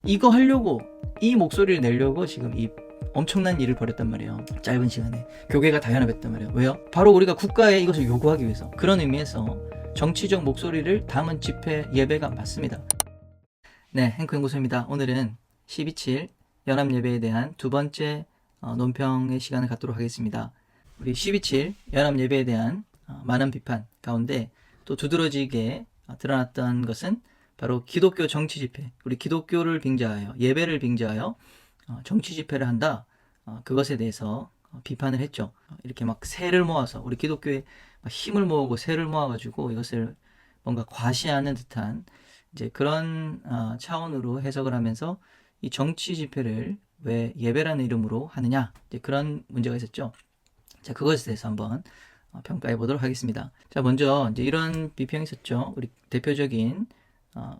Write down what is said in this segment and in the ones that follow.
이거 하려고, 이 목소리를 내려고 지금 이 엄청난 일을 벌였단 말이에요. 짧은 시간에 교계가 다 연합했단 말이에요. 왜요? 바로 우리가 국가에 이것을 요구하기 위해서. 그런 의미에서 정치적 목소리를 담은 집회 예배가 맞습니다. 네, 행크 연구소입니다. 오늘은 12.7 연합예배에 대한 두 번째 논평의 시간을 갖도록 하겠습니다. 우리 12.7 연합예배에 대한 많은 비판 가운데 또 두드러지게 드러났던 것은 바로 기독교 정치 집회, 우리 기독교를 빙자하여, 예배를 빙자하여 정치 집회를 한다. 그것에 대해서 비판을 했죠. 이렇게 막 세를 모아서, 우리 기독교에 힘을 모으고 세를 모아가지고 이것을 뭔가 과시하는 듯한 이제 그런 차원으로 해석을 하면서 이 정치 집회를 왜 예배라는 이름으로 하느냐, 이제 그런 문제가 있었죠. 자, 그것에 대해서 한번 평가해 보도록 하겠습니다. 자, 먼저 이제 이런 비평이 있었죠. 우리 대표적인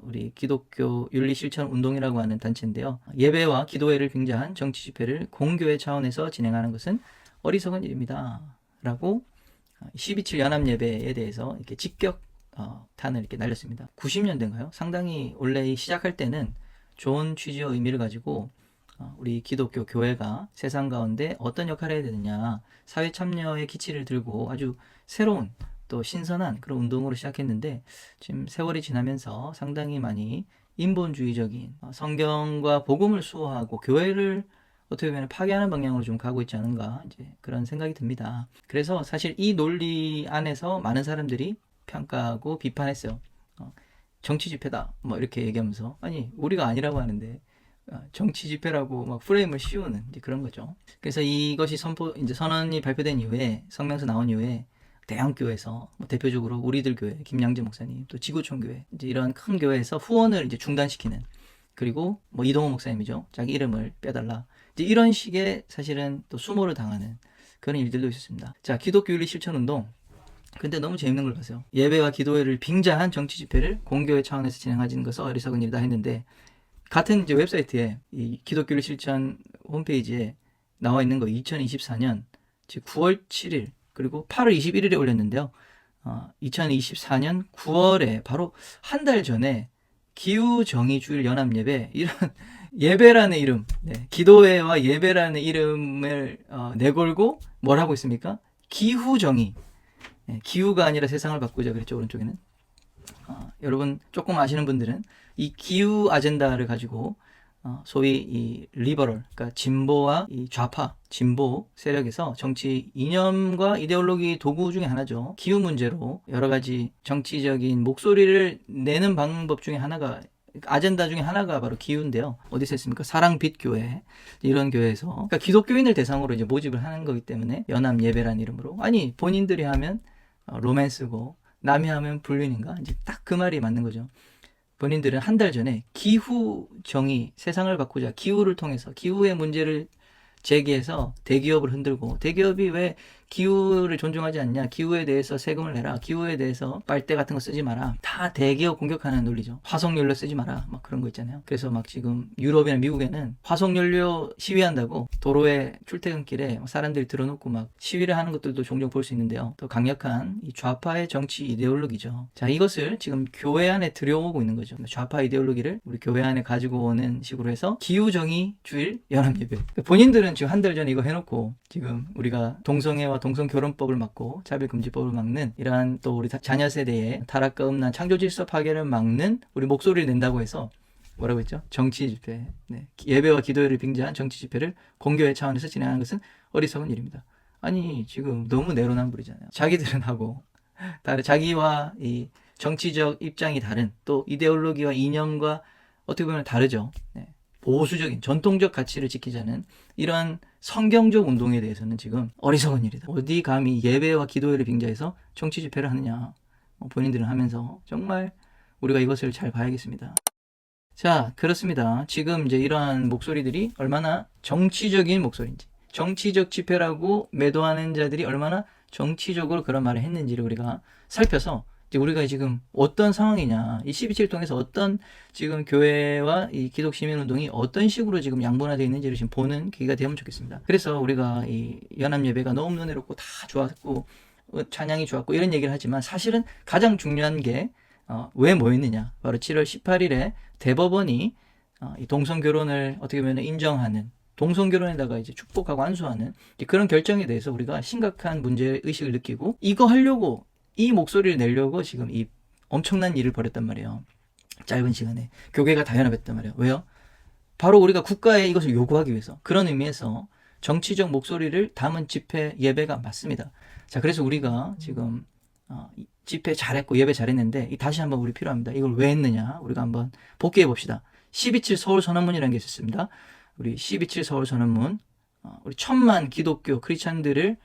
우리 기독교 윤리실천 운동이라고 하는 단체인데요. 예배와 기도회를 빙자한 정치 집회를 공교회 차원에서 진행하는 것은 어리석은 일입니다. 라고 12.7 연합예배에 대해서 이렇게 직격탄을 이렇게 날렸습니다. 90년대인가요? 상당히 원래 시작할 때는 좋은 취지와 의미를 가지고 우리 기독교 교회가 세상 가운데 어떤 역할을 해야 되느냐, 사회 참여의 기치를 들고 아주 새로운 또 신선한 그런 운동으로 시작했는데, 지금 세월이 지나면서 상당히 많이 인본주의적인 성경과 복음을 수호하고 교회를 어떻게 보면 파괴하는 방향으로 좀 가고 있지 않은가, 이제 그런 생각이 듭니다. 그래서 사실 이 논리 안에서 많은 사람들이 평가하고 비판했어요. 정치 집회다 뭐 이렇게 얘기하면서, 아니 우리가 아니라고 하는데 정치 집회라고 막 프레임을 씌우는 이제 그런 거죠. 그래서 이것이 이제 선언이 발표된 이후에, 성명서 나온 이후에 대형교회에서 대표적으로 우리들 교회 김양재 목사님, 또 지구촌 교회, 이제 이런 큰 교회에서 후원을 이제 중단시키는, 그리고 뭐 이동호 목사님이죠, 자기 이름을 빼달라, 이제 이런 식의 사실은 또 수모를 당하는 그런 일들도 있었습니다. 자, 기독교 윤리 실천 운동. 근데 너무 재밌는 걸 봤어요. 예배와 기도회를 빙자한 정치 집회를 공교회 차원에서 진행하는 것은 어리석은 일이다 했는데, 같은 이제 웹사이트에 이 기독교 윤리 실천 홈페이지에 나와 있는 거 2024년 즉 9월 7일 그리고 8월 21일에 올렸는데요. 2024년 9월에 바로 한 달 전에 기후정의주일 연합예배, 이런 예배라는 이름, 네, 기도회와 예배라는 이름을 내걸고 뭘 하고 있습니까? 기후정의. 네, 기후가 아니라 세상을 바꾸자 그랬죠, 오른쪽에는. 여러분 조금 아시는 분들은 이 기후 아젠다를 가지고 소위 이 리버럴, 그러니까 진보와 이 좌파, 진보 세력에서 정치 이념과 이데올로기 도구 중에 하나죠. 기후 문제로 여러 가지 정치적인 목소리를 내는 방법 중에 하나가, 아젠다 중에 하나가 바로 기후인데요. 어디서 했습니까? 사랑빛 교회, 이런 교회에서, 그러니까 기독교인을 대상으로 이제 모집을 하는 거기 때문에 연합 예배라는 이름으로, 아니 본인들이 하면 로맨스고 남이 하면 불륜인가? 이제 딱 그 말이 맞는 거죠. 본인들은 한 달 전에 기후 정의, 세상을 바꾸자, 기후를 통해서 기후의 문제를 제기해서 대기업을 흔들고, 대기업이 왜 기후를 존중하지 않냐, 기후에 대해서 세금을 내라, 기후에 대해서 빨대 같은 거 쓰지 마라, 다 대기업 공격하는 논리죠. 화석연료 쓰지 마라, 막 그런 거 있잖아요. 그래서 막 지금 유럽이나 미국에는 화석연료 시위한다고 도로에 출퇴근길에 사람들이 들어놓고 막 시위를 하는 것들도 종종 볼 수 있는데요. 또 강력한 이 좌파의 정치 이데올로기죠. 자, 이것을 지금 교회 안에 들여오고 있는 거죠. 좌파 이데올로기를 우리 교회 안에 가지고 오는 식으로 해서 기후정의 주일 연합예배. 본인들은 지금 한 달 전에 이거 해놓고 지금 우리가 동성애와 동성결혼법을 막고 차별금지법을 막는, 이러한 또 우리 자녀 세대의 타락과 음란, 창조질서 파괴를 막는 우리 목소리를 낸다고 해서 뭐라고 했죠? 정치 집회, 네, 예배와 기도회를 빙자한 정치 집회를 공교회 차원에서 진행하는 것은 어리석은 일입니다. 아니 지금 너무 내로남불이잖아요. 자기들은 하고 다른, 자기와 이 정치적 입장이 다른, 또 이데올로기와 이념과 어떻게 보면 다르죠. 네. 보수적인 전통적 가치를 지키자는 이런 성경적 운동에 대해서는 지금 어리석은 일이다. 어디 감히 예배와 기도회를 빙자해서 정치 집회를 하느냐, 본인들은 하면서 정말 우리가 이것을 잘 봐야겠습니다. 자, 그렇습니다. 지금 이제 이러한 목소리들이 얼마나 정치적인 목소리인지, 정치적 집회라고 매도하는 자들이 얼마나 정치적으로 그런 말을 했는지를 우리가 살펴서, 이제 우리가 지금 어떤 상황이냐, 이 12.7 통해서 어떤 지금 교회와 이 기독시민운동이 어떤 식으로 지금 양분화되어 있는지를 지금 보는 계기가 되면 좋겠습니다. 그래서 우리가 이 연합예배가 너무 눈에롭고 다 좋았고 찬양이 좋았고 이런 얘기를 하지만, 사실은 가장 중요한 게 왜 모였느냐, 바로 7월 18일에 대법원이 이 동성 결혼을 어떻게 보면 인정하는, 동성 결혼에다가 이제 축복하고 안수하는 그런 결정에 대해서 우리가 심각한 문제 의식을 느끼고 이거 하려고 이 목소리를 내려고 지금 이 엄청난 일을 벌였단 말이에요. 짧은 시간에 교회가 다 연합했단 말이에요. 왜요? 바로 우리가 국가에 이것을 요구하기 위해서, 그런 의미에서 정치적 목소리를 담은 집회 예배가 맞습니다. 자, 그래서 우리가 지금 집회 잘했고 예배 잘했는데 다시 한번 우리 필요합니다. 이걸 왜 했느냐? 우리가 한번 복귀해 봅시다. 12.7 서울 선언문이라는 게 있었습니다. 우리 12.7 서울 선언문, 우리 1000만 기독교 크리스찬들이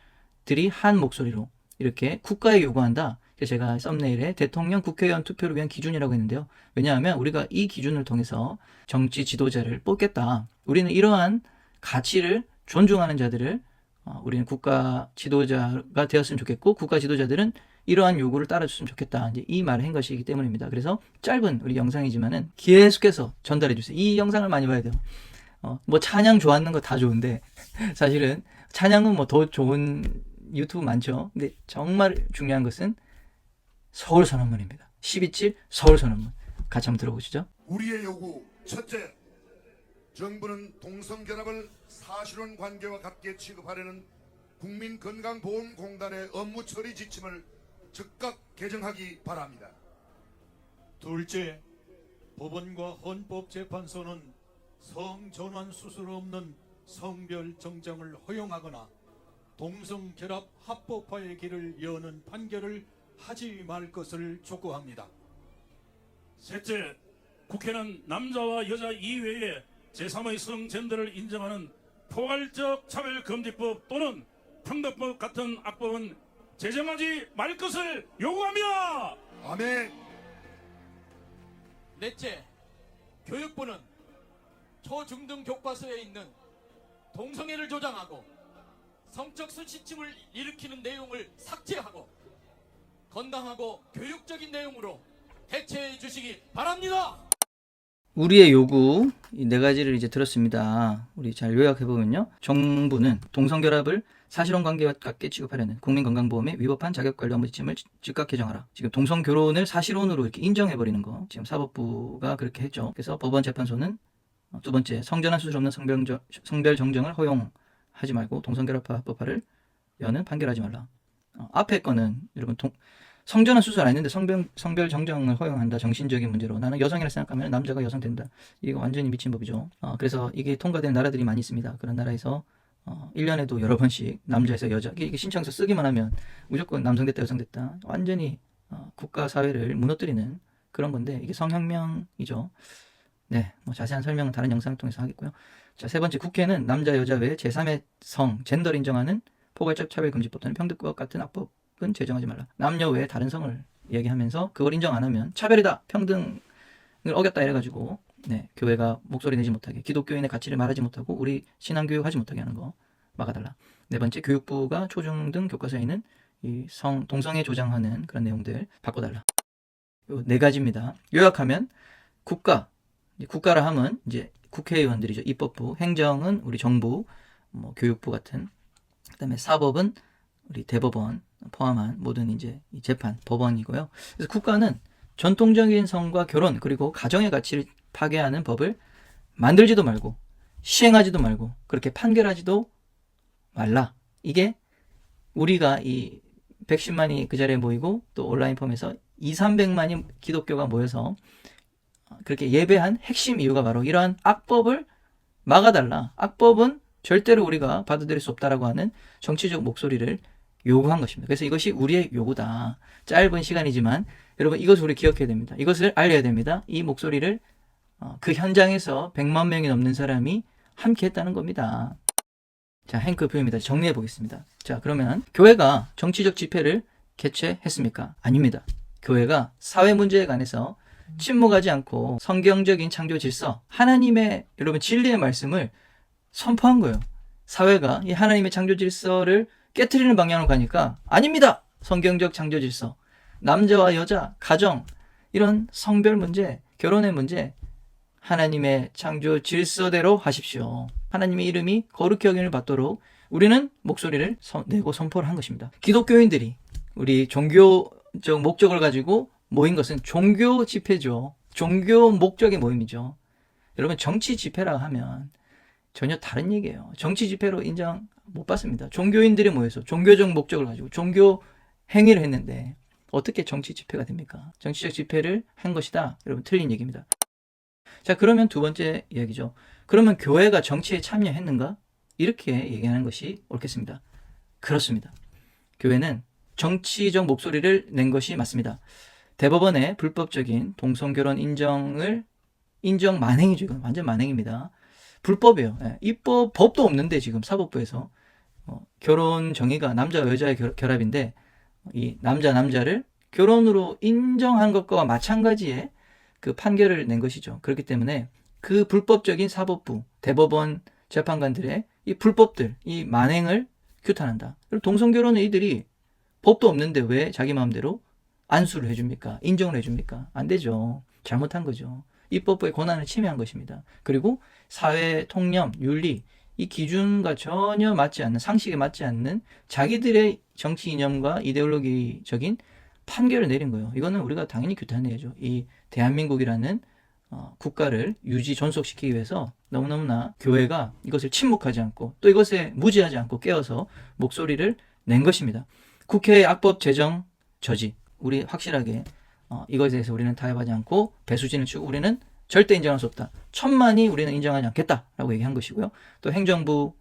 한 목소리로 이렇게 국가에 요구한다. 그래서 제가 썸네일에 대통령 국회의원 투표를 위한 기준이라고 했는데요. 왜냐하면 우리가 이 기준을 통해서 정치 지도자를 뽑겠다. 우리는 이러한 가치를 존중하는 자들을 우리는 국가 지도자가 되었으면 좋겠고, 국가 지도자들은 이러한 요구를 따라줬으면 좋겠다. 이제 이 말을 한 것이기 때문입니다. 그래서 짧은 우리 영상이지만은 계속해서 전달해 주세요. 이 영상을 많이 봐야 돼요. 뭐 찬양 좋아하는 거 다 좋은데 사실은 찬양은 뭐 더 좋은 유튜브 많죠. 근데 정말 중요한 것은 서울 선언문입니다. 12.7 서울 선언문. 같이 한번 들어보시죠. 우리의 요구 첫째, 정부는 동성결합을 사실혼 관계와 같게 취급하려는 국민건강보험공단의 업무 처리 지침을 즉각 개정하기 바랍니다. 둘째, 법원과 헌법재판소는 성전환 수술 없는 성별 정정을 허용하거나 동성결합 합법화의 길을 여는 판결을 하지 말 것을 촉구합니다. 셋째, 국회는 남자와 여자 이외에 제3의 성젠더를 인정하는 포괄적 차별금지법 또는 평등법 같은 악법은 제정하지 말 것을 요구합니다. 아멘. 넷째, 교육부는 초중등 교과서에 있는 동성애를 조장하고 성적 수치심을 일으키는 내용을 삭제하고 건강하고 교육적인 내용으로 대체해 주시기 바랍니다. 우리의 요구 이 네 가지를 이제 들었습니다. 우리 잘 요약해보면요. 정부는 동성결합을 사실혼 관계와 같게 취급하려는 국민건강보험에 위법한 자격관리 업무 지침을 즉각 개정하라. 지금 동성결혼을 사실혼으로 이렇게 인정해버리는 거 지금 사법부가 그렇게 했죠. 그래서 법원재판소는 두 번째, 성전환 수술 없는 성별 정정을 허용하지 말고 동성결합 합법화를 여는 판결하지 말라. 앞에 거는 여러분 성전환 수술 안 했는데 성별 정정을 허용한다. 정신적인 문제로 나는 여성이라 생각하면 남자가 여성 된다. 이거 완전히 미친 법이죠. 그래서 이게 통과된 나라들이 많이 있습니다. 그런 나라에서 1년에도 여러 번씩 남자에서 여자 이게 신청서 쓰기만 하면 무조건 남성 됐다 여성 됐다. 완전히 국가 사회를 무너뜨리는 그런 건데 이게 성혁명이죠. 네, 뭐 자세한 설명은 다른 영상을 통해서 하겠고요. 자, 세 번째, 국회는 남자 여자 외에 제3의 성 젠더를 인정하는 포괄적 차별금지법 또는 평등법 같은 악법은 제정하지 말라. 남녀 외에 다른 성을 얘기하면서 그걸 인정 안 하면 차별이다, 평등을 어겼다 이래가지고 네, 교회가 목소리 내지 못하게, 기독교인의 가치를 말하지 못하고 우리 신앙교육하지 못하게 하는 거 막아달라. 네 번째, 교육부가 초중등 교과서에 있는 이 동성애 조장하는 그런 내용들 바꿔달라. 요 네 가지입니다. 요약하면 국가라 하면 이제 국회의원들이죠. 입법부, 행정은 우리 정부, 뭐 교육부 같은, 그다음에 사법은 우리 대법원 포함한 모든 이제 이 재판, 법원이고요. 그래서 국가는 전통적인 성과 결혼 그리고 가정의 가치를 파괴하는 법을 만들지도 말고 시행하지도 말고 그렇게 판결하지도 말라. 이게 우리가 이 110만이 그 자리에 모이고 또 온라인 폼에서 200~300만이 기독교가 모여서 그렇게 예배한 핵심 이유가 바로 이러한 악법을 막아달라. 악법은 절대로 우리가 받아들일 수 없다라고 하는 정치적 목소리를 요구한 것입니다. 그래서 이것이 우리의 요구다. 짧은 시간이지만 여러분 이것을 우리 기억해야 됩니다. 이것을 알려야 됩니다. 이 목소리를 그 현장에서 100만 명이 넘는 사람이 함께 했다는 겁니다. 자, 행크 표입니다. 정리해 보겠습니다. 자, 그러면 교회가 정치적 집회를 개최했습니까? 아닙니다. 교회가 사회 문제에 관해서 침묵하지 않고 성경적인 창조 질서, 하나님의 여러분 진리의 말씀을 선포한 거예요. 사회가 이 하나님의 창조 질서를 깨트리는 방향으로 가니까 아닙니다. 성경적 창조 질서, 남자와 여자, 가정, 이런 성별 문제, 결혼의 문제, 하나님의 창조 질서대로 하십시오. 하나님의 이름이 거룩히 여김을 받도록 우리는 목소리를 내고 선포를 한 것입니다. 기독교인들이 우리 종교적 목적을 가지고 모인 것은 종교 집회죠. 종교 목적의 모임이죠. 여러분 정치 집회라 하면 전혀 다른 얘기예요. 정치 집회로 인정 못 받습니다. 종교인들이 모여서 종교적 목적을 가지고 종교 행위를 했는데 어떻게 정치 집회가 됩니까? 정치적 집회를 한 것이다. 여러분 틀린 얘기입니다. 자, 그러면 두 번째 이야기죠. 그러면 교회가 정치에 참여했는가? 이렇게 얘기하는 것이 옳겠습니다. 그렇습니다. 교회는 정치적 목소리를 낸 것이 맞습니다. 대법원의 불법적인 동성결혼 인정 만행이죠. 이건 완전 만행입니다. 불법이에요. 예, 입법 법도 없는데 지금 사법부에서 결혼 정의가 남자와 여자의 결합인데 이 남자를 결혼으로 인정한 것과 마찬가지의 그 판결을 낸 것이죠. 그렇기 때문에 그 불법적인 사법부, 대법원 재판관들의 이 불법들, 이 만행을 규탄한다. 동성결혼은 이들이 법도 없는데 왜 자기 마음대로 안수를 해줍니까? 인정을 해줍니까? 안 되죠. 잘못한 거죠. 입법부의 권한을 침해한 것입니다. 그리고 사회 통념, 윤리, 이 기준과 전혀 맞지 않는, 상식에 맞지 않는 자기들의 정치 이념과 이데올로기적인 판결을 내린 거예요. 이거는 우리가 당연히 규탄해야죠. 이 대한민국이라는 국가를 유지 존속시키기 위해서 너무너무나 교회가 이것을 침묵하지 않고 또 이것에 무지하지 않고 깨어서 목소리를 낸 것입니다. 국회의 악법 제정 저지, 우리 확실하게 이것에 대해서 우리는 타협하지 않고 배수진을 치고 우리는 절대 인정할 수 없다. 천만이 우리는 인정하지 않겠다라고 얘기한 것이고요. 또 행정부,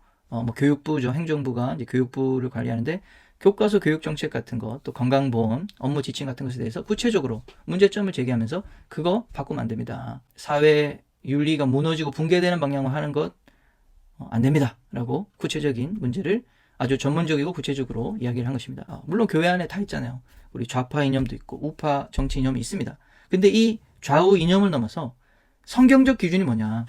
교육부죠. 행정부가 이제 교육부를 관리하는데 교과서 교육 정책 같은 것, 또 건강보험, 업무 지침 같은 것에 대해서 구체적으로 문제점을 제기하면서 그거 바꾸면 안 됩니다. 사회 윤리가 무너지고 붕괴되는 방향으로 하는 것 안 됩니다. 라고 구체적인 문제를 아주 전문적이고 구체적으로 이야기를 한 것입니다. 물론 교회 안에 다 있잖아요. 우리 좌파 이념도 있고 우파 정치 이념이 있습니다. 근데 이 좌우 이념을 넘어서 성경적 기준이 뭐냐?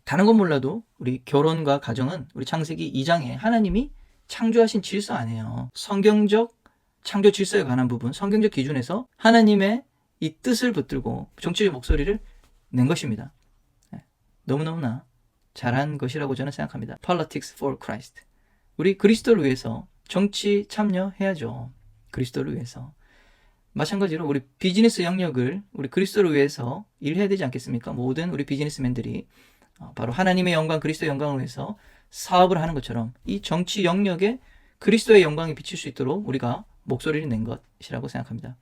다른 건 몰라도 우리 결혼과 가정은 우리 창세기 2장에 하나님이 창조하신 질서 아니에요. 성경적 창조 질서에 관한 부분, 성경적 기준에서 하나님의 이 뜻을 붙들고 정치적 목소리를 낸 것입니다. 너무너무나 잘한 것이라고 저는 생각합니다. Politics for Christ. 우리 그리스도를 위해서 정치 참여해야죠. 그리스도를 위해서. 마찬가지로 우리 비즈니스 영역을 우리 그리스도를 위해서 일해야 되지 않겠습니까? 모든 우리 비즈니스맨들이 바로 하나님의 영광, 그리스도의 영광을 위해서 사업을 하는 것처럼 이 정치 영역에 그리스도의 영광이 비칠 수 있도록 우리가 목소리를 낸 것이라고 생각합니다.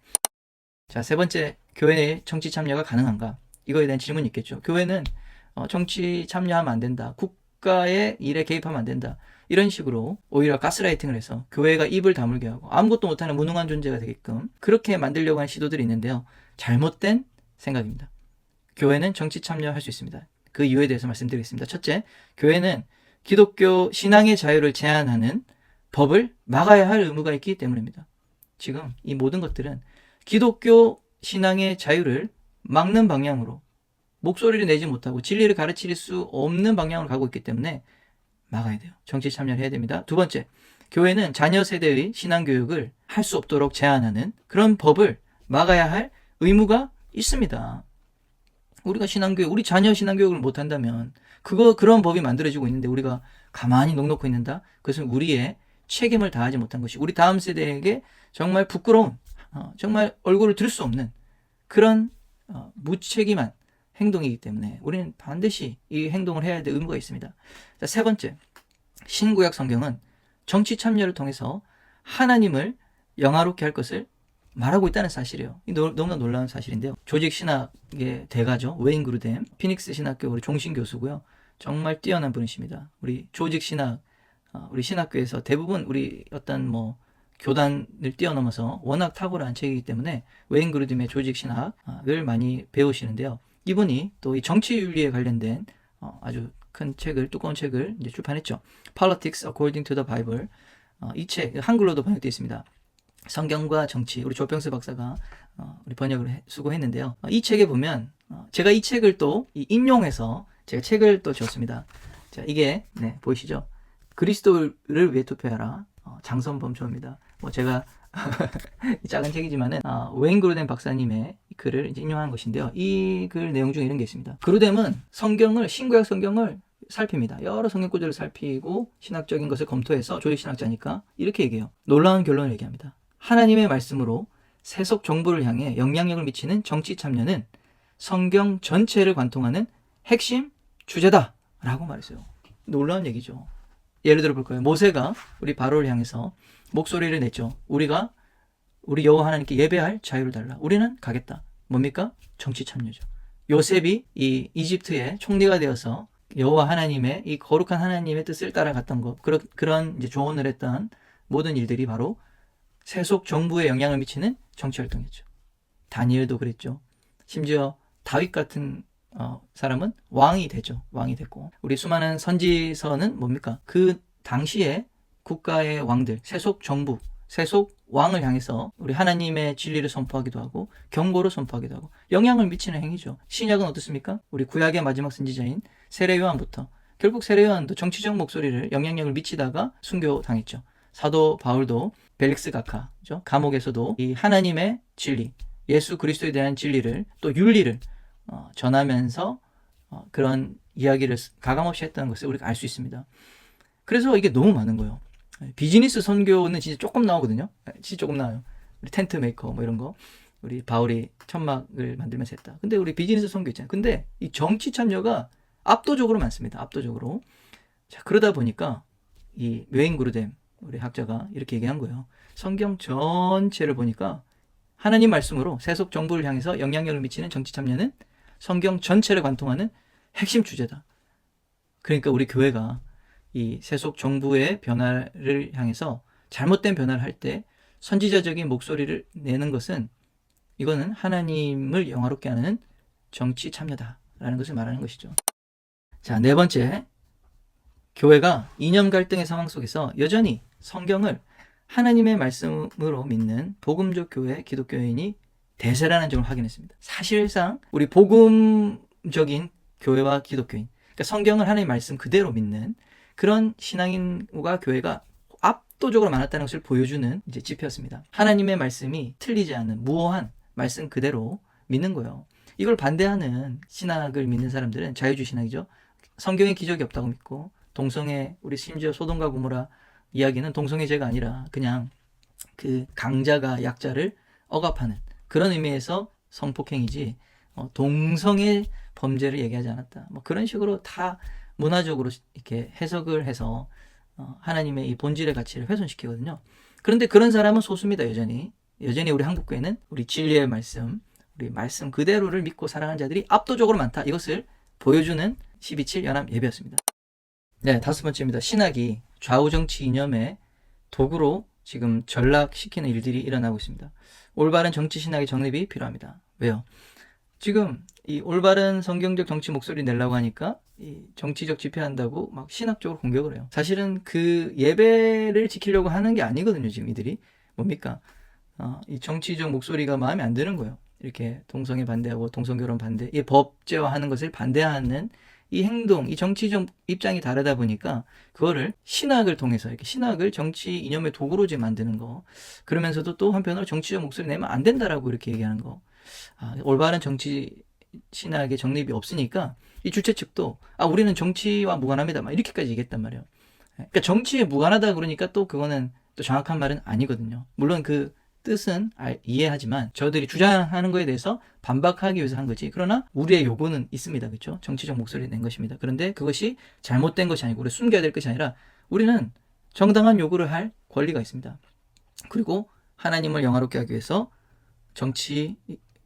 자, 세 번째, 교회의 정치 참여가 가능한가? 이거에 대한 질문이 있겠죠. 교회는 정치 참여하면 안 된다. 국가의 일에 개입하면 안 된다. 이런 식으로 오히려 가스라이팅을 해서 교회가 입을 다물게 하고 아무것도 못하는 무능한 존재가 되게끔 그렇게 만들려고 하는 시도들이 있는데요. 잘못된 생각입니다. 교회는 정치 참여할 수 있습니다. 그 이유에 대해서 말씀드리겠습니다. 첫째, 교회는 기독교 신앙의 자유를 제한하는 법을 막아야 할 의무가 있기 때문입니다. 지금 이 모든 것들은 기독교 신앙의 자유를 막는 방향으로 목소리를 내지 못하고 진리를 가르칠 수 없는 방향으로 가고 있기 때문에 막아야 돼요. 정치 참여를 해야 됩니다. 두 번째, 교회는 자녀 세대의 신앙교육을 할 수 없도록 제한하는 그런 법을 막아야 할 의무가 있습니다. 우리가 신앙교육, 우리 자녀 신앙교육을 못한다면 그런 법이 만들어지고 있는데 우리가 가만히 넋놓고 있는다? 그것은 우리의 책임을 다하지 못한 것이 우리 다음 세대에게 정말 부끄러운, 정말 얼굴을 들 수 없는 그런 무책임한 행동이기 때문에 우리는 반드시 이 행동을 해야 될 의무가 있습니다. 자, 세 번째, 신구약 성경은 정치 참여를 통해서 하나님을 영화롭게 할 것을 말하고 있다는 사실이에요. 너무나 놀라운 사실인데요. 조직 신학의 대가죠. 웨인 그루뎀, 피닉스 신학교 우리 종신 교수고요. 정말 뛰어난 분이십니다. 우리 조직 신학, 우리 신학교에서 대부분 우리 어떤 교단을 뛰어넘어서 워낙 탁월한 책이기 때문에 웨인 그루뎀의 조직 신학을 많이 배우시는데요. 이분이 또 이 정치 윤리에 관련된 아주 큰 책을, 두꺼운 책을 이제 출판했죠. Politics According to the Bible. 이 책 한글로도 번역되어 있습니다. 성경과 정치, 우리 조병수 박사가 우리 번역을 수고했는데요. 이 책에 보면 제가 이 책을 또 인용해서 제가 책을 또 지었습니다. 자, 이게 보이시죠? 그리스도를 위해 투표하라. 장선범 조입니다. 제가 작은 책이지만은 웨인 그루뎀 박사님의 글을 이제 인용한 것인데요. 이 글 내용 중에 이런 게 있습니다. 그루뎀은 신구약 성경을 살핍니다. 여러 성경 구절을 살피고 신학적인 것을 검토해서 조직 신학자니까 이렇게 얘기해요. 놀라운 결론을 얘기합니다. 하나님의 말씀으로 세속 정부를 향해 영향력을 미치는 정치 참여는 성경 전체를 관통하는 핵심 주제다라고 말했어요. 놀라운 얘기죠. 예를 들어 볼 거예요. 모세가 우리 바로를 향해서 목소리를 냈죠. 우리 여호와 하나님께 예배할 자유를 달라. 우리는 가겠다. 뭡니까? 정치 참여죠. 요셉이 이 이집트의 총리가 되어서 여호와 하나님의 이 거룩한 하나님의 뜻을 따라갔던 것, 그런 이제 조언을 했던 모든 일들이 바로 세속 정부에 영향을 미치는 정치 활동이었죠. 다니엘도 그랬죠. 심지어 다윗 같은 사람은 왕이 되죠. 왕이 됐고, 우리 수많은 선지서는 뭡니까? 그 당시에 국가의 왕들, 세속 정부, 세속 왕을 향해서 우리 하나님의 진리를 선포하기도 하고 경고를 선포하기도 하고 영향을 미치는 행위죠. 신약은 어떻습니까? 우리 구약의 마지막 선지자인 세례 요한부터 결국 세례 요한도 정치적 목소리를 영향력을 미치다가 순교당했죠. 사도 바울도 벨릭스 각하죠. 감옥에서도 이 하나님의 진리, 예수 그리스도에 대한 진리를 또 윤리를 전하면서 그런 이야기를 가감없이 했다는 것을 우리가 알 수 있습니다. 그래서 이게 너무 많은 거예요. 비즈니스 선교는 진짜 조금 나오거든요. 진짜 조금 나와요. 우리 텐트 메이커 뭐 이런 거 우리 바울이 천막을 만들면서 했다. 근데 우리 비즈니스 선교 있잖아요. 근데 이 정치 참여가 압도적으로 많습니다. 압도적으로. 자, 그러다 보니까 이 웨인 그루뎀 우리 학자가 이렇게 얘기한 거예요. 성경 전체를 보니까 하나님 말씀으로 세속 정부를 향해서 영향력을 미치는 정치 참여는 성경 전체를 관통하는 핵심 주제다. 그러니까 우리 교회가 이 세속 정부의 변화를 향해서 잘못된 변화를 할 때 선지자적인 목소리를 내는 것은 이거는 하나님을 영화롭게 하는 정치 참여다라는 것을 말하는 것이죠. 자, 네 번째, 교회가 이념 갈등의 상황 속에서 여전히 성경을 하나님의 말씀으로 믿는 복음적 교회 기독교인이 대세라는 점을 확인했습니다. 사실상 우리 복음적인 교회와 기독교인, 그러니까 성경을 하나님의 말씀 그대로 믿는 그런 신앙인과 교회가 압도적으로 많았다는 것을 보여주는 이제 지표였습니다. 하나님의 말씀이 틀리지 않는 무오한 말씀 그대로 믿는 거예요. 이걸 반대하는 신학을 믿는 사람들은 자유주의 신학이죠. 성경에 기적이 없다고 믿고 동성애, 우리 심지어 소돔과 고모라 이야기는 동성애죄가 아니라 그냥 그 강자가 약자를 억압하는 그런 의미에서 성폭행이지 동성애 범죄를 얘기하지 않았다. 뭐 그런 식으로 다 문화적으로 이렇게 해석을 해서 하나님의 이 본질의 가치를 훼손시키거든요. 그런데 그런 사람은 소수입니다. 여전히 우리 한국교회는 우리 진리의 말씀, 우리 말씀 그대로를 믿고 살아가는 자들이 압도적으로 많다. 이것을 보여주는 12.7 연합 예배였습니다. 네, 다섯 번째입니다. 신학이 좌우 정치 이념의 도구로 지금 전락시키는 일들이 일어나고 있습니다. 올바른 정치 신학의 정립이 필요합니다. 왜요? 지금 이 올바른 성경적 정치 목소리 내려고 하니까 이 정치적 집회한다고 막 신학적으로 공격을 해요. 사실은 그 예배를 지키려고 하는 게 아니거든요. 지금 이들이 뭡니까? 이 정치적 목소리가 마음에 안 드는 거예요. 이렇게 동성애 반대하고 동성결혼 반대, 이 법제화하는 것을 반대하는 이 행동, 이 정치적 입장이 다르다 보니까 그거를 신학을 통해서 이렇게 신학을 정치 이념의 도구로 만드는 거. 그러면서도 또 한편으로 정치적 목소리 내면 안 된다라고 이렇게 얘기하는 거. 올바른 정치 신학의 정립이 없으니까 이 주최 측도 우리는 정치와 무관합니다. 막 이렇게까지 얘기했단 말이에요. 그러니까 정치에 무관하다 그러니까 또 그거는 또 정확한 말은 아니거든요. 물론 그 뜻은 이해하지만 저들이 주장하는 거에 대해서 반박하기 위해서 한 거지. 그러나 우리의 요구는 있습니다. 그렇죠? 정치적 목소리를 낸 것입니다. 그런데 그것이 잘못된 것이 아니고 우리 숨겨야 될 것이 아니라 우리는 정당한 요구를 할 권리가 있습니다. 그리고 하나님을 영화롭게 하기 위해서 정치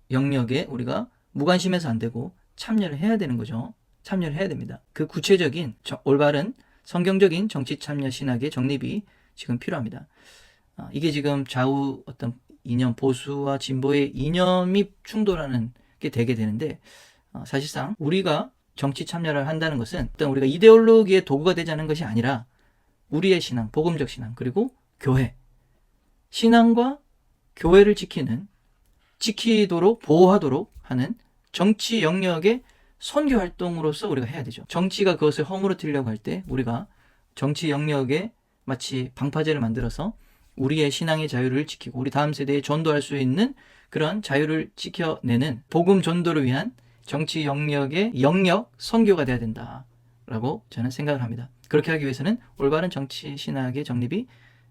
영역에 우리가 무관심해서 안 되고 참여를 해야 되는 거죠. 참여를 해야 됩니다. 그 구체적인 올바른 성경적인 정치 참여 신학의 정립이 지금 필요합니다. 이게 지금 좌우 어떤 이념, 보수와 진보의 이념이 충돌하는 게 되게 되는데 사실상 우리가 정치 참여를 한다는 것은 어떤 우리가 이데올로기의 도구가 되지 않는 것이 아니라 우리의 신앙, 복음적 신앙, 그리고 교회, 신앙과 교회를 지키도록 보호하도록 하는 정치 영역의 선교 활동으로서 우리가 해야 되죠. 정치가 그것을 허물어뜨리려고 할 때 우리가 정치 영역에 마치 방파제를 만들어서 우리의 신앙의 자유를 지키고 우리 다음 세대에 전도할 수 있는 그런 자유를 지켜내는 복음 전도를 위한 정치 영역의 영역 선교가 돼야 된다라고 저는 생각을 합니다. 그렇게 하기 위해서는 올바른 정치 신학의 정립이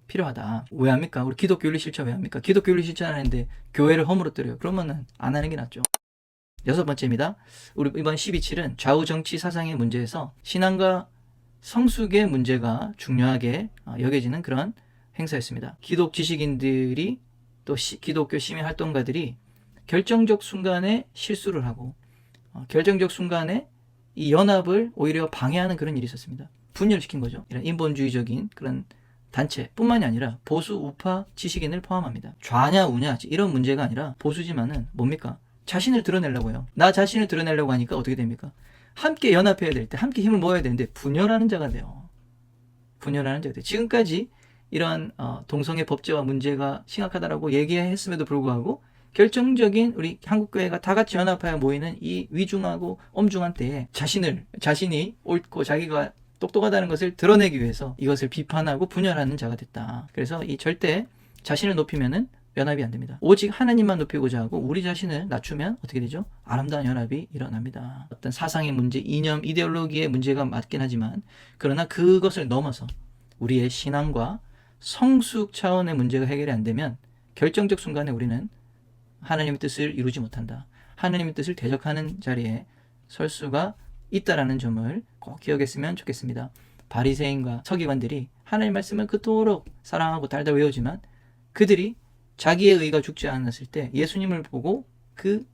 필요하다. 왜 합니까? 우리 기독교 윤리 실천 왜 합니까? 기독교 윤리 실천하는데 교회를 허물어뜨려요. 그러면은 안 하는 게 낫죠. 6번째입니다. 우리 이번 12.7은 좌우 정치 사상의 문제에서 신앙과 성숙의 문제가 중요하게 여겨지는 그런 행사였습니다. 기독 지식인들이 또 기독교 시민 활동가들이 결정적 순간에 실수를 하고 결정적 순간에 이 연합을 오히려 방해하는 그런 일이 있었습니다. 분열시킨 거죠. 이런 인본주의적인 그런 단체뿐만이 아니라 보수 우파 지식인을 포함합니다. 좌냐 우냐 이런 문제가 아니라 보수지만은 뭡니까? 자신을 드러내려고요. 나 자신을 드러내려고 하니까 어떻게 됩니까? 함께 연합해야 될 때 함께 힘을 모아야 되는데 분열하는 자가 돼요. 분열하는 자가 돼요. 지금까지 이런 동성애 법제화 문제가 심각하다라고 얘기했음에도 불구하고 결정적인 우리 한국교회가 다 같이 연합하여 모이는 이 위중하고 엄중한 때에 자신이 옳고 자기가 똑똑하다는 것을 드러내기 위해서 이것을 비판하고 분열하는 자가 됐다. 그래서 이 절대 자신을 높이면은 연합이 안 됩니다. 오직 하나님만 높이고자 하고 우리 자신을 낮추면 어떻게 되죠? 아름다운 연합이 일어납니다. 어떤 사상의 문제, 이념, 이데올로기의 문제가 맞긴 하지만 그러나 그것을 넘어서 우리의 신앙과 성숙 차원의 문제가 해결이 안 되면 결정적 순간에 우리는 하나님의 뜻을 이루지 못한다. 하나님의 뜻을 대적하는 자리에 설 수가 있다라는 점을 꼭 기억했으면 좋겠습니다. 바리새인과 서기관들이 하나님 말씀을 그토록 사랑하고 달달 외우지만 그들이 자기의 의가 죽지 않았을 때 예수님을 보고 그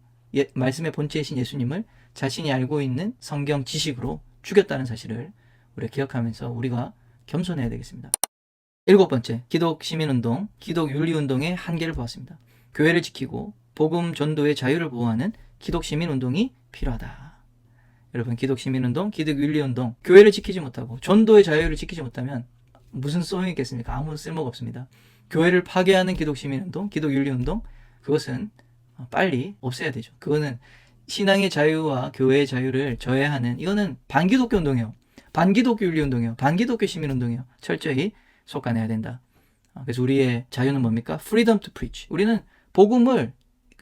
말씀의 본체이신 예수님을 자신이 알고 있는 성경 지식으로 죽였다는 사실을 우리가 기억하면서 우리가 겸손해야 되겠습니다. 7번째, 기독 시민운동, 기독 윤리운동의 한계를 보았습니다. 교회를 지키고 복음 전도의 자유를 보호하는 기독 시민운동이 필요하다. 여러분, 기독 시민운동, 기독 윤리운동, 교회를 지키지 못하고 전도의 자유를 지키지 못하면 무슨 소용이 있겠습니까? 아무 쓸모가 없습니다. 교회를 파괴하는 기독 시민운동, 기독 윤리운동, 그것은 빨리 없애야 되죠. 그거는 신앙의 자유와 교회의 자유를 저해하는, 이거는 반기독교 운동이에요. 반기독교 윤리운동이에요. 반기독교 시민운동이에요. 철저히 속아내야 된다. 그래서 우리의 자유는 뭡니까? Freedom to preach. 우리는 복음을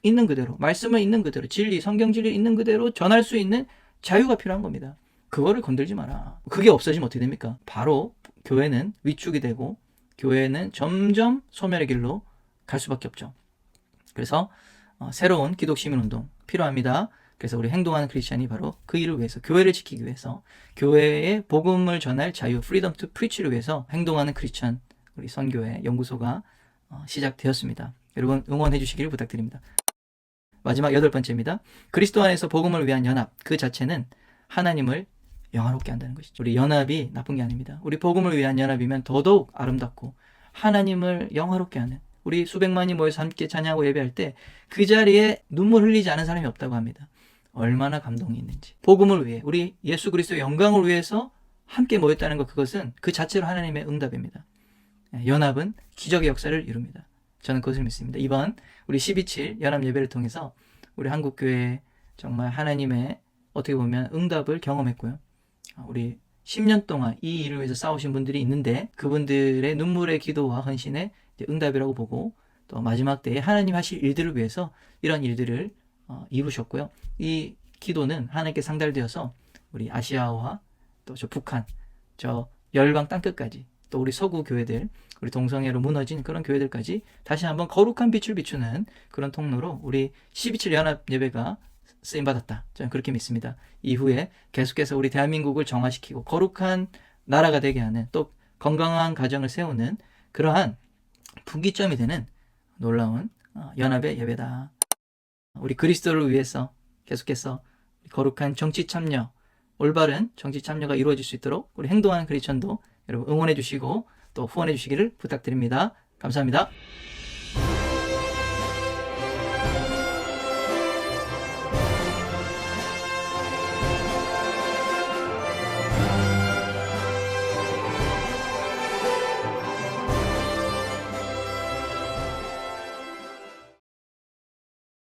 있는 그대로, 말씀을 있는 그대로, 진리, 성경 진리 있는 그대로 전할 수 있는 자유가 필요한 겁니다. 그거를 건들지 마라. 그게 없어지면 어떻게 됩니까? 바로 교회는 위축이 되고 교회는 점점 소멸의 길로 갈 수밖에 없죠. 그래서 새로운 기독 시민운동 필요합니다. 그래서 우리 행동하는 크리스찬이 바로 그 일을 위해서, 교회를 지키기 위해서, 교회의 복음을 전할 자유, Freedom to Preach를 위해서 행동하는 크리스찬 우리 선교회 연구소가 시작되었습니다. 여러분 응원해 주시길 부탁드립니다. 마지막 8번째입니다. 그리스도 안에서 복음을 위한 연합, 그 자체는 하나님을 영화롭게 한다는 것이죠. 우리 연합이 나쁜 게 아닙니다. 우리 복음을 위한 연합이면 더더욱 아름답고 하나님을 영화롭게 하는, 우리 수백만이 모여서 함께 찬양하고 예배할 때 그 자리에 눈물 흘리지 않은 사람이 없다고 합니다. 얼마나 감동이 있는지. 복음을 위해, 우리 예수 그리스도의 영광을 위해서 함께 모였다는 것, 그것은 그 자체로 하나님의 응답입니다. 연합은 기적의 역사를 이룹니다. 저는 그것을 믿습니다. 이번 우리 12.7 연합 예배를 통해서 우리 한국교회 정말 하나님의 어떻게 보면 응답을 경험했고요. 우리 10년 동안 이 일을 위해서 싸우신 분들이 있는데 그분들의 눈물의 기도와 헌신의 응답이라고 보고, 또 마지막 때에 하나님 하실 일들을 위해서 이런 일들을 이루셨고요. 이 기도는 하나님께 상달되어서 우리 아시아와 또 저 북한, 저 열방 땅끝까지, 또 우리 서구 교회들, 우리 동성애로 무너진 그런 교회들까지 다시 한번 거룩한 빛을 비추는 그런 통로로 우리 12.7 연합 예배가 쓰임받았다. 저는 그렇게 믿습니다. 이후에 계속해서 우리 대한민국을 정화시키고 거룩한 나라가 되게 하는, 또 건강한 가정을 세우는 그러한 분기점이 되는 놀라운 연합의 예배다. 우리 그리스도를 위해서 계속해서 거룩한 정치 참여, 올바른 정치 참여가 이루어질 수 있도록 우리 행동하는 크리스천도 여러분 응원해 주시고 또 후원해 주시기를 부탁드립니다. 감사합니다.